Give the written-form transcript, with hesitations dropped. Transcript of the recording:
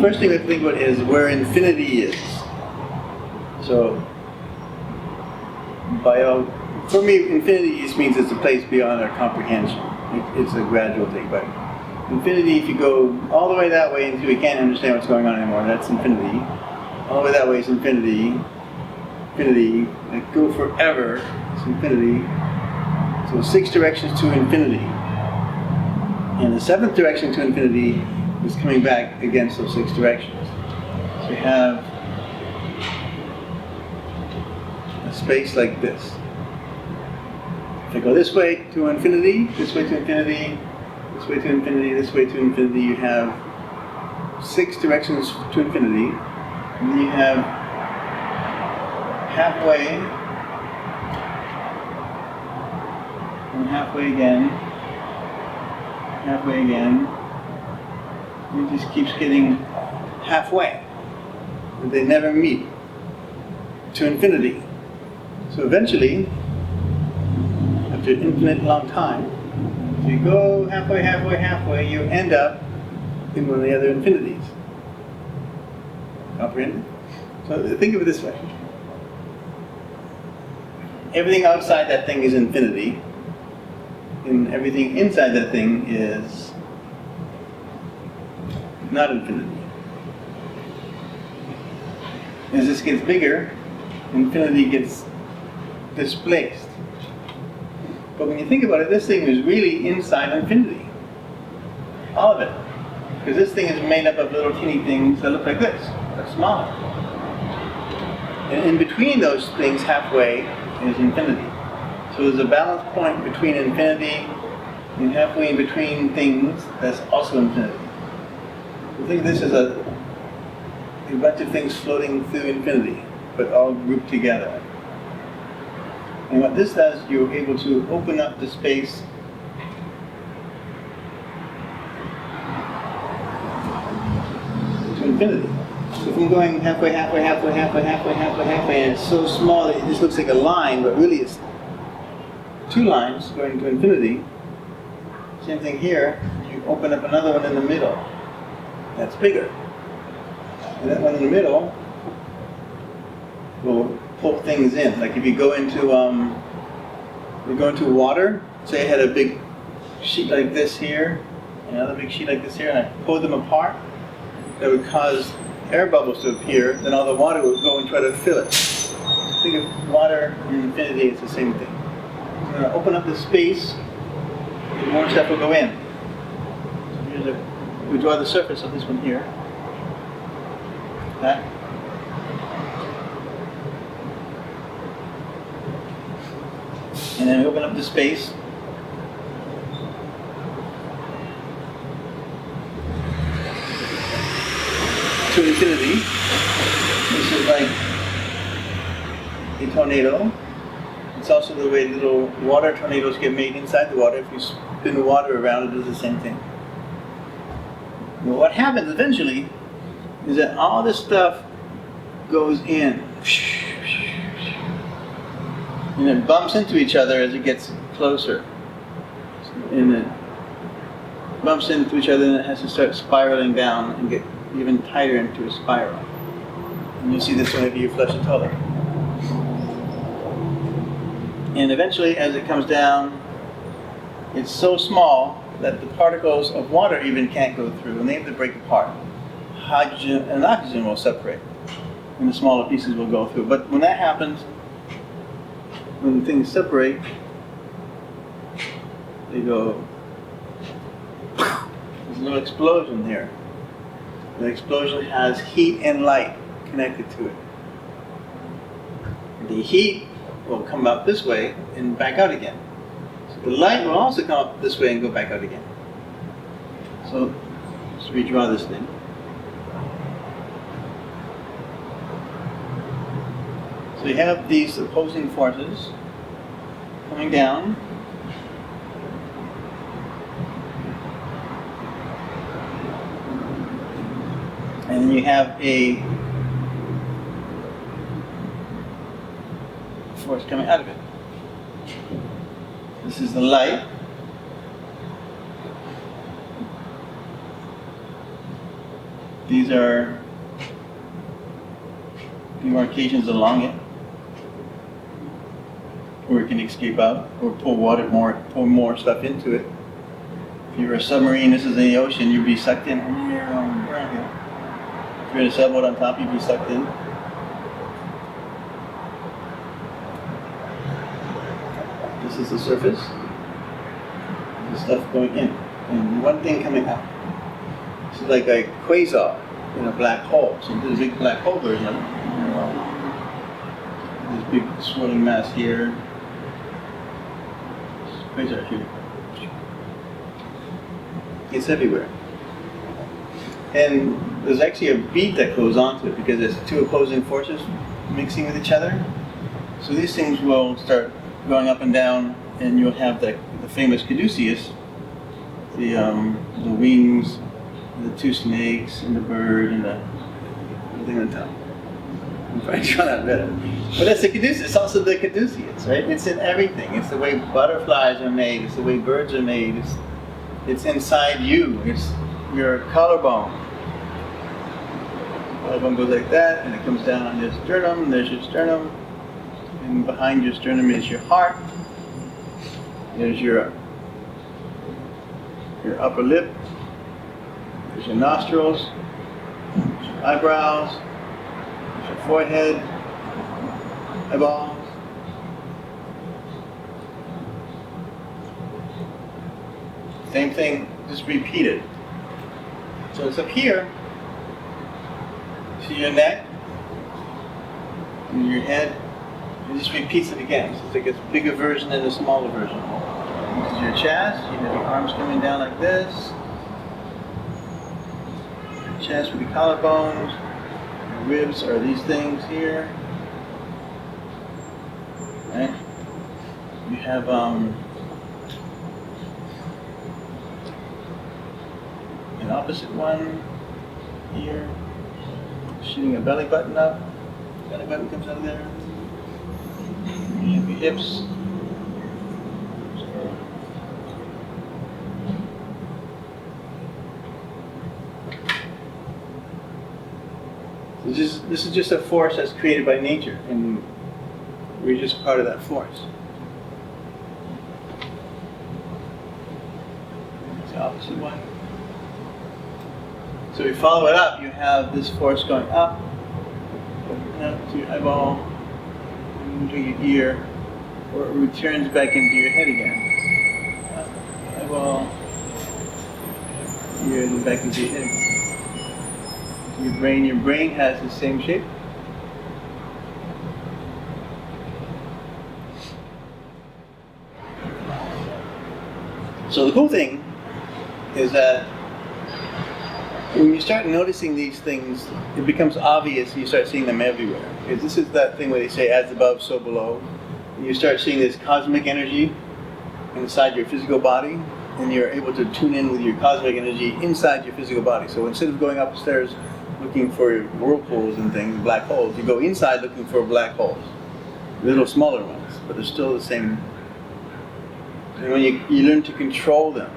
first thing we have to think about is where infinity is. So, for me, infinity just means it's a place beyond our comprehension. It's a gradual thing, but infinity, if you go all the way that way until we can't understand what's going on anymore, that's infinity. All the way that way is infinity. Infinity, like go forever, it's infinity. So 6 directions to infinity. And the 7th direction to infinity is coming back against those 6 directions. So we have a space like this. If I go this way to infinity, this way to infinity, this way to infinity, this way to infinity, you have 6 directions to infinity. And then you have halfway, and halfway again, halfway again. It just keeps getting halfway. They never meet to infinity. So eventually, after an infinite long time, if you go halfway, halfway, halfway, you end up in one of the other infinities. Comprehend? So think of it this way. Everything outside that thing is infinity, and everything inside that thing is not infinity. As this gets bigger, infinity gets displaced. But when you think about it, this thing is really inside infinity. All of it. Because this thing is made up of little teeny things that look like this, but smaller. And in between those things, halfway, is infinity. So there's a balance point between infinity and halfway in between things that's also infinity. So think of this as a bunch of things floating through infinity, but all grouped together. And what this does, you're able to open up the space to infinity. So if I'm going halfway, halfway, halfway, halfway, halfway, halfway, halfway, and it's so small that it just looks like a line, but really it's 2 lines going to infinity. Same thing here, you open up another one in the middle. That's bigger. And that one in the middle will pull things in. Like if you go into water, say I had a big sheet like this here, and another big sheet like this here, and I pulled them apart, that would cause air bubbles to appear, then all the water would go and try to fill it. Think of water and infinity, it's the same thing. I'm going to open up the space, and more stuff will go in. So we draw the surface of this one here. That. And then we open up the space. To infinity. This is like a tornado. It's also the way little water tornadoes get made inside the water. If you spin the water around, it does the same thing. Well, what happens eventually is that all this stuff goes in. And it bumps into each other as it gets closer. And it bumps into each other and it has to start spiraling down and get even tighter into a spiral. And you see this whenever you flush a toilet. And eventually, as it comes down, it's so small that the particles of water even can't go through, and they have to break apart. Hydrogen and oxygen will separate, and the smaller pieces will go through. But when that happens, when things separate, they go, there's a little explosion here. The explosion has heat and light connected to it. The heat will come up this way and back out again. So the light will also come up this way and go back out again. So let's redraw this thing. So you have these opposing forces coming down. And then you have a force coming out of it. This is the light. These are demarcations along it, where it can escape out or pull more stuff into it. If you're a submarine, this is in the ocean, you'd be sucked in around here. If you're in a sailboat on top, you'd be sucked in. This is the surface. There's stuff going in, and one thing coming out. This is like a quasar in a black hole. So there's a big black hole version of it. This big swirling mass here. Quasar here. It's everywhere. And there's actually a beat that goes onto it because there's two opposing forces mixing with each other. So these things will start going up and down, and you'll have the famous caduceus, the wings, the two snakes, and the bird, and the thing on top. I'm trying to draw that better. But that's the caduceus. It's also the caduceus, right? It's in everything. It's the way butterflies are made. It's the way birds are made. It's inside you. It's your collarbone. Collarbone goes like that, and it comes down on your sternum. And there's your sternum. And behind your sternum is your heart. There's your upper lip. There's your nostrils. There's your eyebrows. There's your forehead. Eyeballs. Same thing, just repeated. So it's up here. See your neck and your head. It just repeats it again. So it's like a bigger version and a smaller version. This is your chest. You have your arms coming down like this. Your chest with the collarbones. Your ribs are these things here. Right? You have an opposite one here. Shooting a belly button up. Belly button comes out of there. You have your hips. This is just a force that's created by nature, and we're just part of that force. It's the opposite one. So we follow it up, you have this force going up to your eyeball, into your ear, or it returns back into your head again. Eyeball, ear, and then back into your head. Your brain has the same shape. So the cool thing is that when you start noticing these things, it becomes obvious and you start seeing them everywhere. Because this is that thing where they say, as above, so below. And you start seeing this cosmic energy inside your physical body, and you're able to tune in with your cosmic energy inside your physical body. So instead of going upstairs looking for whirlpools and things, black holes, you go inside looking for black holes. Little smaller ones, but they're still the same. And when you learn to control them,